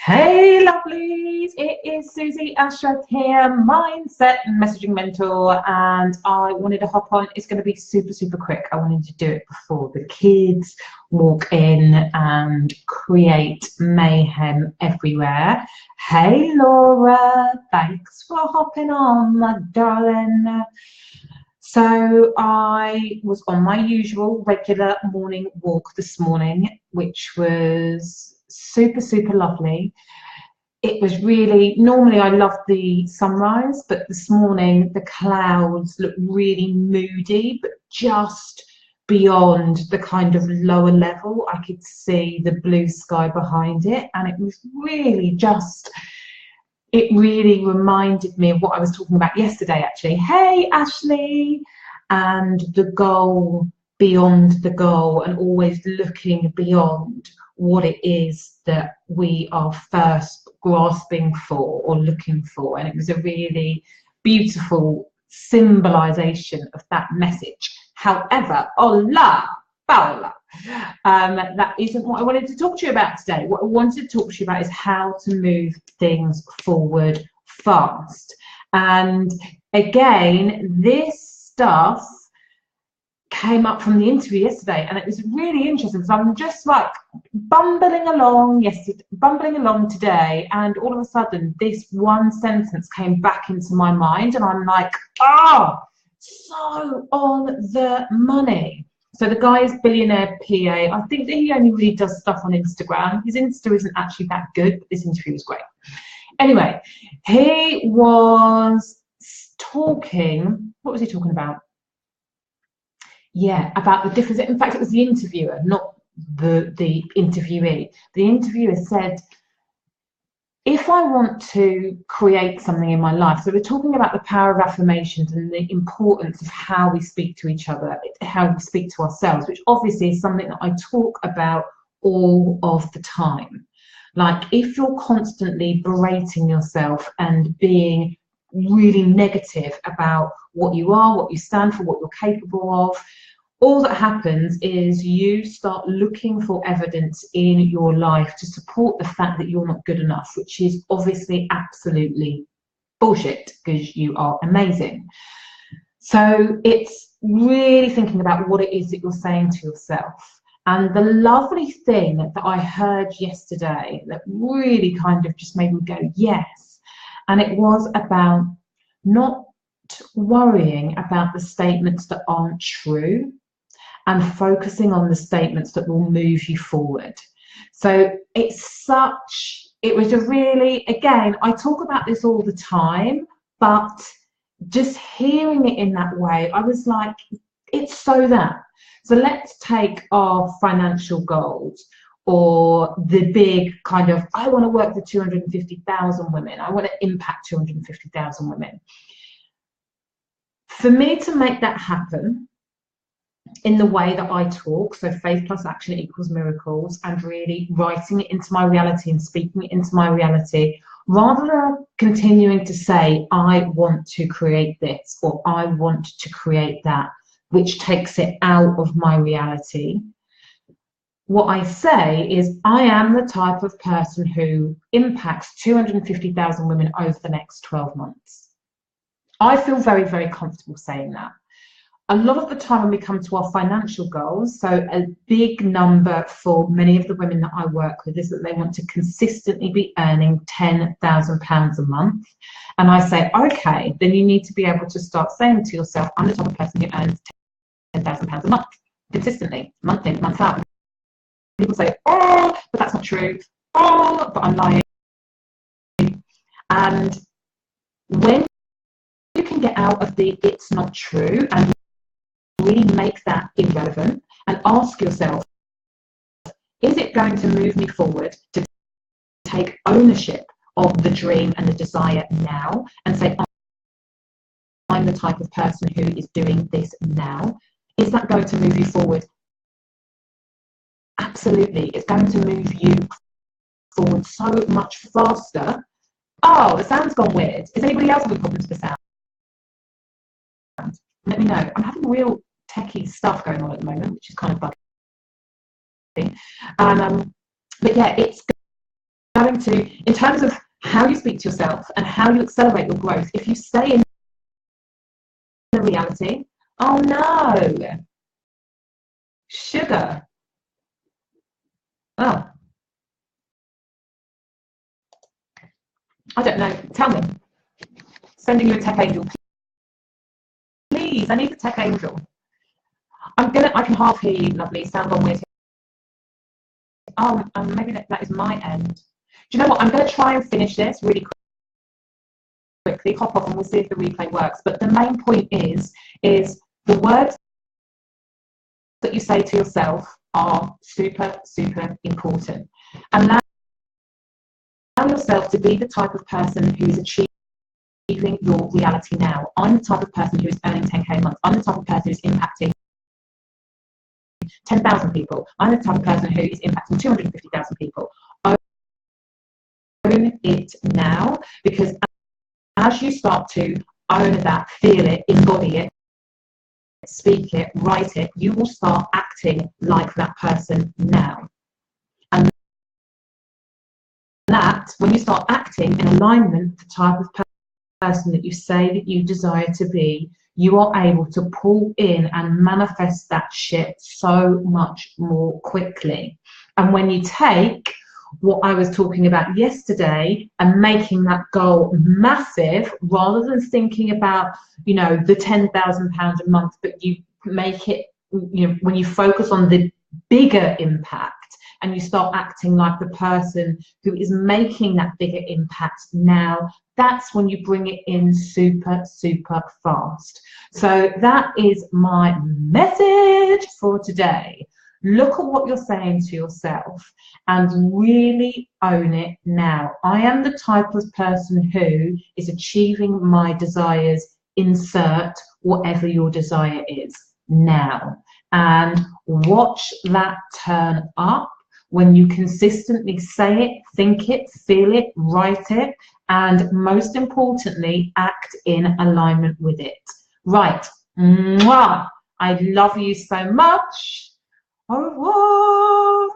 Hey lovelies, it is Susie Ashworth here, Mindset Messaging Mentor, and I wanted to hop on. It's going to be super quick. I wanted to do it before the kids walk in and create mayhem everywhere. Hey Laura, thanks for hopping on, my darling. So I was on my usual regular morning walk this morning, which was super lovely. It was really, normally I love the sunrise, but this morning the clouds looked really moody, but just beyond the kind of lower level, I could see the blue sky behind it. And it was really just, it really reminded me of what I was talking about yesterday, actually. Hey, Ashley, and the goal beyond the goal, and always looking beyond what it is that we are first grasping for or looking for. And it was a really beautiful symbolization of that message. However, hola, Paola, that isn't what I wanted to talk to you about today. What I wanted to talk to you about is how to move things forward fast. And again, this stuff came up from the interview yesterday, and it was really interesting because I'm just like bumbling along today, and all of a sudden this one sentence came back into my mind, and I'm like, oh, so on the money. So the guy is billionaire PA. I think that he only really does stuff on Instagram. His Insta isn't actually that good, but this interview was great. Anyway, he was talking, what was he talking about? Yeah, about the difference. In fact, it was the interviewer, not the interviewee. The interviewer said, if I want to create something in my life, so we're talking about the power of affirmations and the importance of how we speak to each other, how we speak to ourselves, which obviously is something that I talk about all of the time. Like, if you're constantly berating yourself and being really negative about what you are, what you stand for, what you're capable of, all that happens is you start looking for evidence in your life to support the fact that you're not good enough, which is obviously absolutely bullshit, because you are amazing. So it's really thinking about what it is that you're saying to yourself. And the lovely thing that I heard yesterday that really kind of just made me go, yes, and it was about not worrying about the statements that aren't true, and focusing on the statements that will move you forward. So it was a really, again, I talk about this all the time, but just hearing it in that way, I was like, it's so that. So let's take our financial goals, or the big kind of, I want to work for 250,000 women. I want to impact 250,000 women. For me to make that happen, in the way that I talk, so faith plus action equals miracles, and really writing it into my reality and speaking it into my reality, rather than continuing to say, I want to create this, or I want to create that, which takes it out of my reality. What I say is, I am the type of person who impacts 250,000 women over the next 12 months. I feel very comfortable saying that. A lot of the time when we come to our financial goals, so a big number for many of the women that I work with is that they want to consistently be earning £10,000 a month. And I say, okay, then you need to be able to start saying to yourself, I'm the type of person who earns £10,000 a month, consistently, month in, month out. People say, oh, but that's not true. Oh, but I'm lying. And when you can get out of the it's not true and really make that irrelevant and ask yourself, is it going to move me forward to take ownership of the dream and the desire now, and say, I'm the type of person who is doing this now? Is that going to move you forward? Absolutely. It's going to move you forward so much faster. Oh, the sound's gone weird. Is anybody else having problems with the sound? Let me know. I'm having real techie stuff going on at the moment, which is kind of bugging. But yeah, it's going going to, in terms of how you speak to yourself and how you accelerate your growth, if you stay in the reality, oh no, sugar. Oh, I don't know. Tell me. Sending you a tech angel. Please, I need a tech angel. I can half hear you, lovely. Sound on weird. Oh, maybe that is my end. Do you know what? I'm going to try and finish this really quickly. Hop off and we'll see if the replay works. But the main point is the words that you say to yourself are super, super important. Allow yourself to be the type of person who is achieving your reality now. I'm the type of person who is earning 10k a month. I'm the type of person who's impacting 10,000 people. I'm the type of person who is impacting 250,000 people. Own it now, because as you start to own that, feel it, embody it, speak it, write it, you will start acting like that person now. And that, when you start acting in alignment with the type of person that you say that you desire to be, you are able to pull in and manifest that shit so much more quickly. And when you take what I was talking about yesterday and making that goal massive, rather than thinking about, you know, the £10,000 a month, but you make it, you know, when you focus on the bigger impact and you start acting like the person who is making that bigger impact now, that's when you bring it in super, super fast. So that is my message for today. Look at what you're saying to yourself and really own it now. I am the type of person who is achieving my desires. Insert whatever your desire is now. And watch that turn up when you consistently say it, think it, feel it, write it, and most importantly, act in alignment with it. Right. Mwah. I love you so much. Au revoir.